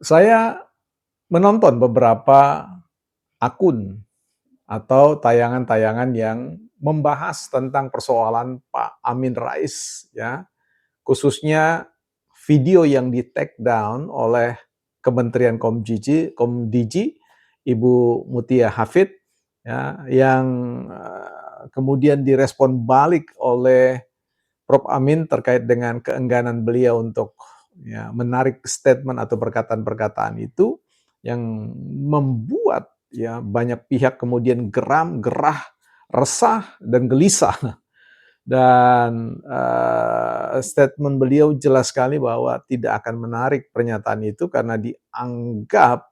Saya menonton beberapa akun atau tayangan-tayangan yang membahas tentang persoalan Pak Amin Rais ya, khususnya video yang di-take down oleh Kementerian Komdiji, Ibu Mutia Hafid ya, yang kemudian direspon balik oleh Prof. Amin terkait dengan keengganan beliau untuk ya, menarik statement atau perkataan-perkataan itu yang membuat ya banyak pihak kemudian geram, gerah, resah dan gelisah. Dan statement beliau jelas sekali bahwa tidak akan menarik pernyataan itu karena dianggap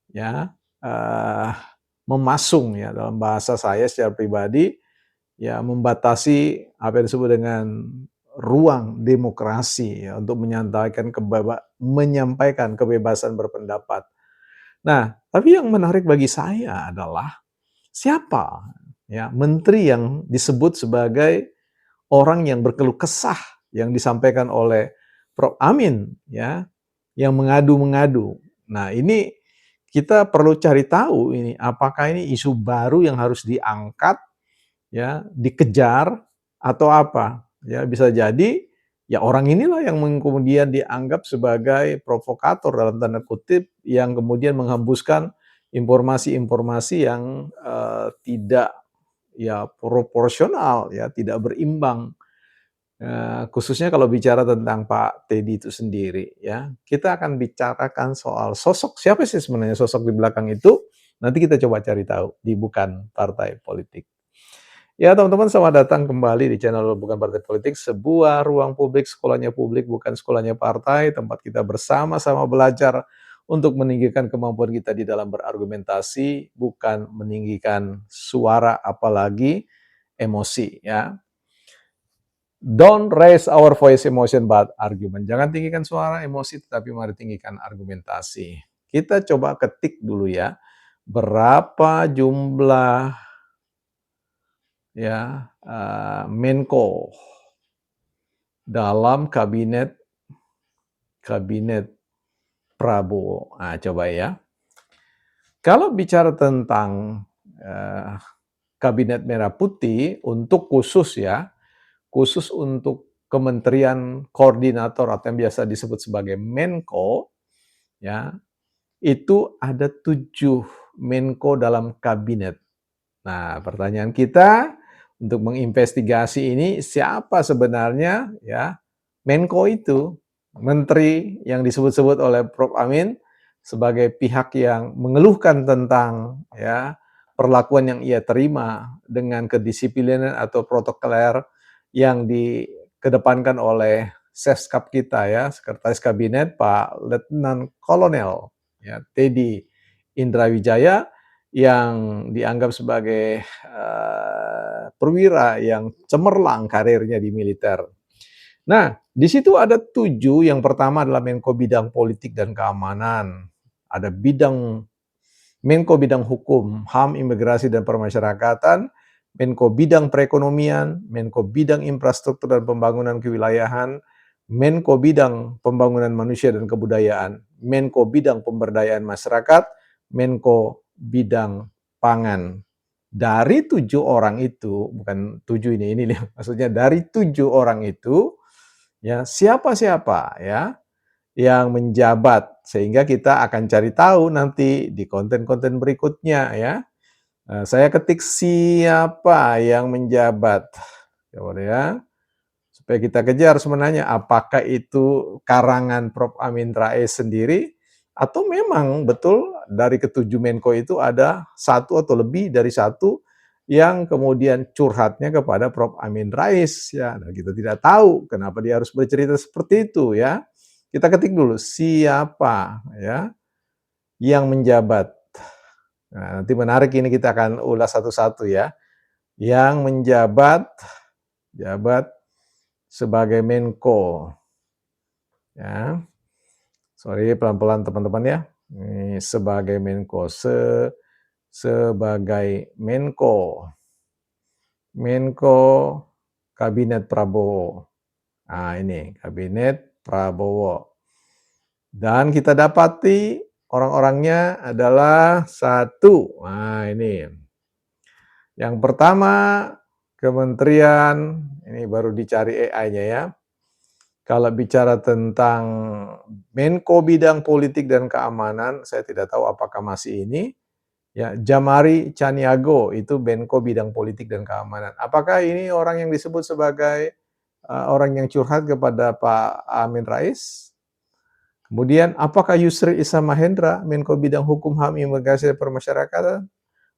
ya eh, memasung ya dalam bahasa saya secara pribadi ya membatasi apa yang disebut dengan ruang demokrasi ya untuk menyampaikan kebebasan berpendapat. Nah, tapi yang menarik bagi saya adalah siapa ya menteri yang disebut sebagai orang yang berkeluh kesah yang disampaikan oleh Prof. Amin ya, yang mengadu-mengadu. Nah, ini kita perlu cari tahu ini apakah ini isu baru yang harus diangkat ya, dikejar atau apa. Ya, bisa jadi ya orang inilah yang kemudian dianggap sebagai provokator dalam tanda kutip yang kemudian menghembuskan informasi-informasi yang tidak ya proporsional ya, tidak berimbang. Khususnya kalau bicara tentang Pak Teddy itu sendiri ya. Kita akan bicarakan soal sosok, siapa sih sebenarnya sosok di belakang itu, nanti kita coba cari tahu di Bukan Partai Politik. Ya, teman-teman, selamat datang kembali di channel Bukan Partai Politik, sebuah ruang publik, bukan sekolahnya partai, tempat kita bersama-sama belajar untuk meninggikan kemampuan kita di dalam berargumentasi, bukan meninggikan suara apalagi emosi, ya. Don't raise our voice emotion but argument. Jangan tinggikan suara emosi, tetapi mari tinggikan argumentasi. Kita coba ketik dulu ya, berapa jumlah ya Menko dalam kabinet Prabowo. Nah, coba ya. Kalau bicara tentang kabinet merah putih untuk khusus untuk kementerian koordinator atau yang biasa disebut sebagai Menko, ya, itu ada 7 Menko dalam kabinet. Nah, pertanyaan kita untuk menginvestigasi ini siapa sebenarnya ya Menko itu, menteri yang disebut-sebut oleh Prof. Amin sebagai pihak yang mengeluhkan tentang ya perlakuan yang ia terima dengan kedisiplinan atau protokoler yang dikedepankan oleh Seskap kita ya, Sekretaris Kabinet Pak Letnan Kolonel ya Teddy Indrawijaya yang dianggap sebagai perwira yang cemerlang karirnya di militer. Nah, di situ ada 7, yang pertama adalah Menko Bidang Politik dan Keamanan, ada Menko Bidang Hukum, HAM, Imigrasi dan Permasyarakatan, Menko Bidang Perekonomian, Menko Bidang Infrastruktur dan Pembangunan Kewilayahan, Menko Bidang Pembangunan Manusia dan Kebudayaan, Menko Bidang Pemberdayaan Masyarakat, Menko Bidang Pangan. Dari 7 orang itu, bukan 7 ini maksudnya dari 7 orang itu, ya siapa-siapa ya yang menjabat, sehingga kita akan cari tahu nanti di konten-konten berikutnya ya. Saya ketik siapa yang menjabat, coba ya, supaya kita kejar sebenarnya apakah itu karangan Prof. Amin Rais sendiri atau memang betul dari ketujuh Menko itu ada satu atau lebih dari satu yang kemudian curhatnya kepada Prof. Amin Rais ya. Nah, kita tidak tahu kenapa dia harus bercerita seperti itu ya. Kita ketik dulu siapa ya yang menjabat. Nah, nanti menarik ini kita akan ulas satu-satu ya. Yang jabat sebagai Menko. Ya. Sorry pelan-pelan teman-teman ya. Ini sebagai Menko, sebagai Menko. Menko Kabinet Prabowo. Nah, ini Kabinet Prabowo. Dan kita dapati orang-orangnya adalah satu. Nah, ini. Yang pertama, kementerian, ini baru dicari AI-nya ya. Kalau bicara tentang Menko Bidang Politik dan Keamanan, saya tidak tahu apakah masih ini, ya, Jamari Caniago itu Menko Bidang Politik dan Keamanan. Apakah ini orang yang disebut sebagai orang yang curhat kepada Pak Amin Rais? Kemudian apakah Yusril Iza Mahendra, Menko Bidang Hukum, HAM, Imigrasi dan Permasyarakatan?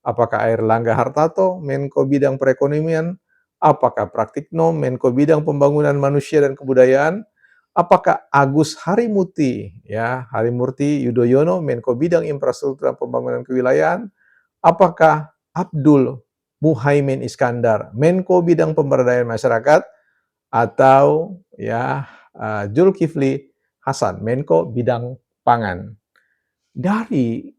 Apakah Airlangga Hartarto, Menko Bidang Perekonomian? Apakah Praktikno, Menko Bidang Pembangunan Manusia dan Kebudayaan? Apakah Agus Harimurti, ya, Harimurti Yudhoyono, Menko Bidang Infrastruktur dan Pembangunan Kewilayahan? Apakah Abdul Muhaimin Iskandar, Menko Bidang Pemberdayaan Masyarakat? Atau ya Zulkifli Hasan, Menko Bidang Pangan? Dari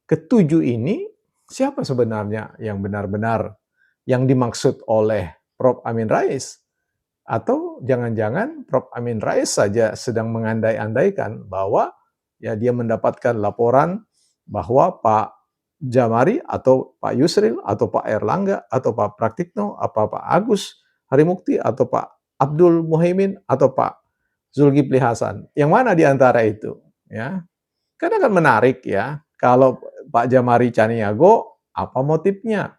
ketujuh ini, siapa sebenarnya yang benar-benar yang dimaksud oleh Prof. Amin Rais? Atau jangan-jangan Prof. Amin Rais saja sedang mengandai-andaikan bahwa ya dia mendapatkan laporan bahwa Pak Jamari atau Pak Yusril atau Pak Airlangga atau Pak Praktikno atau Pak Agus Harimukti atau Pak Abdul Muhaimin atau Pak Zulkifli Hasan. Yang mana di antara itu? Ya, karena kan menarik ya. Kalau Pak Jamari Caniago, apa motifnya?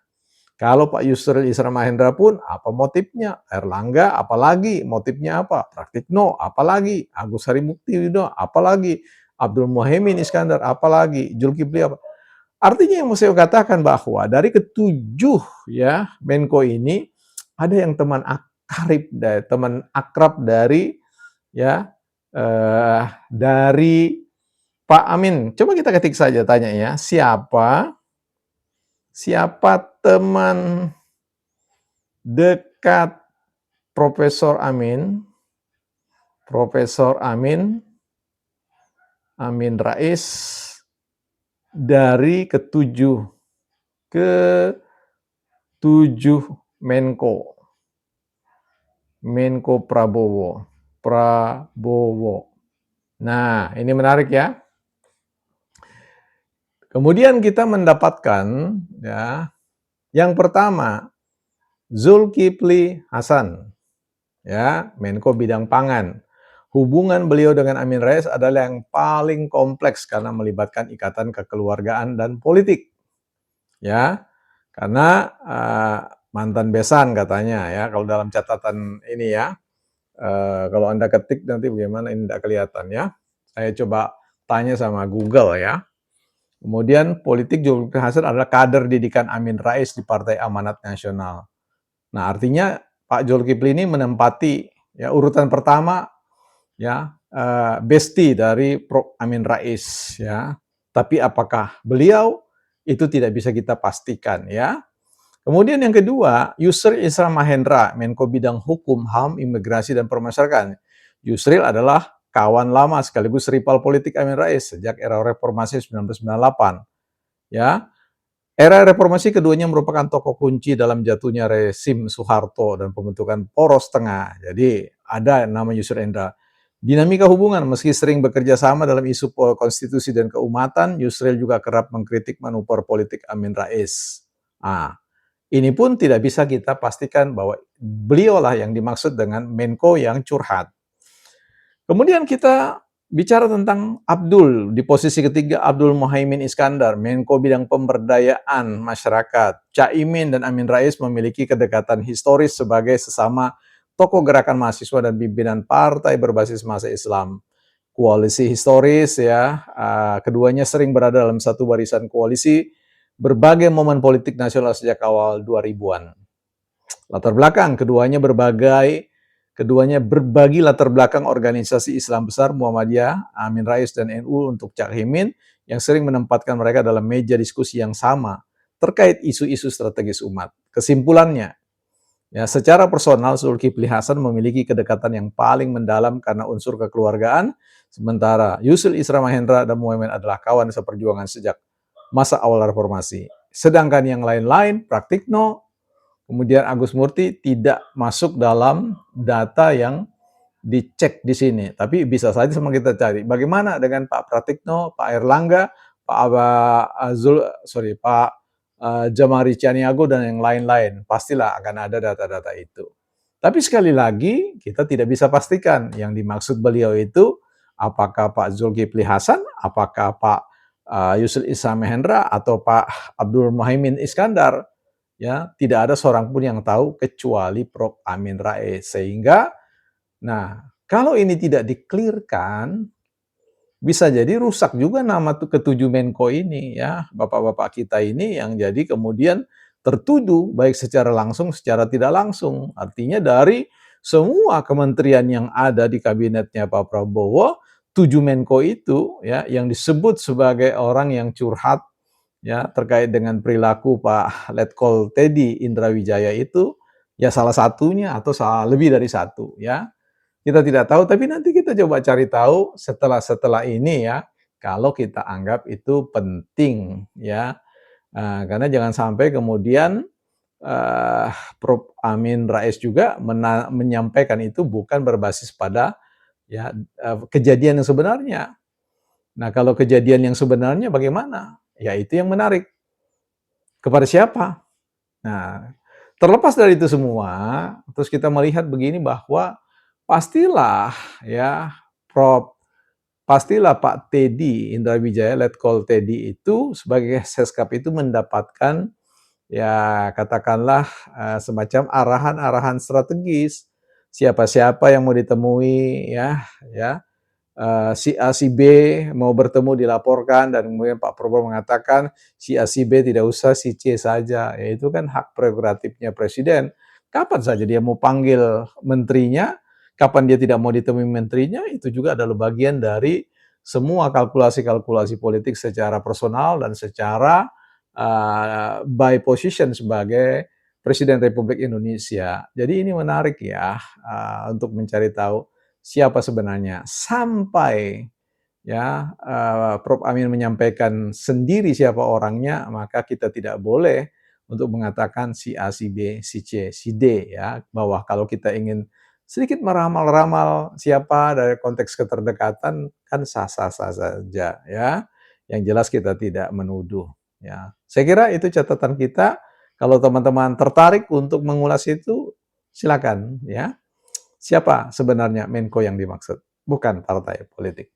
Kalau Pak Yusril Iza Mahendra pun, apa motifnya? Erlangga, apalagi motifnya apa? Praktikno, apalagi? Agus Harimurti Yudhoyono, apalagi? Abdul Muhaimin Iskandar, apalagi? Zulkifli, apa? Artinya yang mau saya katakan bahwa dari ketujuh ya Menko ini ada yang teman akarib, teman akrab dari ya dari Pak Amin. Coba kita ketik saja tanya ya, siapa teman dekat Profesor Amin, Profesor Amin, Amin Rais dari ketujuh Menko, Menko Prabowo. Nah, ini menarik ya. Kemudian kita mendapatkan ya, yang pertama Zulkifli Hasan, ya, Menko Bidang Pangan. Hubungan beliau dengan Amin Rais adalah yang paling kompleks karena melibatkan ikatan kekeluargaan dan politik. Ya, karena mantan besan katanya ya, kalau dalam catatan ini ya. Kalau Anda ketik nanti bagaimana ini tidak kelihatan ya. Saya coba tanya sama Google ya. Kemudian politik Zulkifli Hasan adalah kader didikan Amin Rais di Partai Amanat Nasional. Nah, artinya Pak Zulkifli ini menempati ya urutan pertama ya bestie dari Prof. Amin Rais ya. Tapi apakah beliau itu tidak bisa kita pastikan ya. Kemudian yang kedua, Yusril Iza Mahendra, Menko Bidang Hukum, HAM, Imigrasi dan Permasyarakatan. Yusril adalah kawan lama sekaligus rival politik Amin Rais sejak era reformasi 1998. Ya, era reformasi keduanya merupakan tokoh kunci dalam jatuhnya rezim Soeharto dan pembentukan Poros Tengah. Jadi ada nama Yusril Indra. Dinamika hubungan, meski sering bekerja sama dalam isu konstitusi dan keumatan, Yusril juga kerap mengkritik manuver politik Amin Rais. Ini pun tidak bisa kita pastikan bahwa beliaulah yang dimaksud dengan Menko yang curhat. Kemudian kita bicara tentang Abdul, di posisi ketiga Abdul Muhaimin Iskandar, Menko Bidang Pemberdayaan Masyarakat. Caimin dan Amin Rais memiliki kedekatan historis sebagai sesama tokoh gerakan mahasiswa dan pimpinan partai berbasis masa Islam. Koalisi historis ya, keduanya sering berada dalam satu barisan koalisi berbagai momen politik nasional sejak awal 2000-an. Latar belakang keduanya berbagi latar belakang organisasi Islam besar Muhammadiyah, Amin Rais dan NU untuk Cak Imin yang sering menempatkan mereka dalam meja diskusi yang sama terkait isu-isu strategis umat. Kesimpulannya, ya, secara personal Zulkifli Hasan memiliki kedekatan yang paling mendalam karena unsur kekeluargaan, sementara Yusril Iza Mahendra dan Muhaimin adalah kawan seperjuangan sejak masa awal reformasi. Sedangkan yang lain-lain, Praktikno, kemudian Agus Murti tidak masuk dalam data yang dicek di sini, tapi bisa saja sama kita cari. Bagaimana dengan Pak Pratikno, Pak Erlangga, Pak Pak Jamari Caniago dan yang lain-lain. Pastilah akan ada data-data itu. Tapi sekali lagi kita tidak bisa pastikan yang dimaksud beliau itu apakah Pak Zulkifli Hasan, apakah Pak Yusril Iza Mahendra atau Pak Abdul Muhaimin Iskandar. Ya, tidak ada seorang pun yang tahu kecuali Prof. Amin Rais. Sehingga, nah, kalau ini tidak di-clear-kan, bisa jadi rusak juga nama ketujuh Menko ini ya, bapak-bapak kita ini yang jadi kemudian tertuduh baik secara langsung, secara tidak langsung. Artinya dari semua kementerian yang ada di kabinetnya Pak Prabowo, 7 Menko itu ya yang disebut sebagai orang yang curhat ya terkait dengan perilaku Pak Letkol Teddy Indrawijaya itu ya salah satunya atau lebih dari satu ya. Kita tidak tahu, tapi nanti kita coba cari tahu setelah ini ya, kalau kita anggap itu penting ya. Karena jangan sampai kemudian Prof. Amin Rais juga menyampaikan itu bukan berbasis pada ya kejadian yang sebenarnya. Nah, kalau kejadian yang sebenarnya bagaimana? Ya itu yang menarik. Kepada siapa? Nah, terlepas dari itu semua, terus kita melihat begini bahwa pastilah ya Prof. Pastilah Pak Teddy Indrawijaya, Letkol Teddy itu sebagai Seskap itu mendapatkan ya katakanlah semacam arahan-arahan strategis. Siapa-siapa yang mau ditemui ya si A, si B mau bertemu dilaporkan dan kemudian Pak Prabowo mengatakan si A, si B tidak usah, si C saja. Ya itu kan hak prerogatifnya presiden. Kapan saja dia mau panggil menterinya, kapan dia tidak mau ditemui menterinya, itu juga adalah bagian dari semua kalkulasi-kalkulasi politik secara personal dan secara by position sebagai Presiden Republik Indonesia. Jadi ini menarik ya untuk mencari tahu siapa sebenarnya sampai ya Prof. Amin menyampaikan sendiri siapa orangnya, maka kita tidak boleh untuk mengatakan si A, si B, si C, si D ya, bahwa kalau kita ingin sedikit meramal-ramal siapa dari konteks keterdekatan kan sah-sah saja ya. Yang jelas kita tidak menuduh ya. Saya kira itu catatan kita. Kalau teman-teman tertarik untuk mengulas itu silakan ya. Siapa sebenarnya Menko yang dimaksud? Bukan partai politik.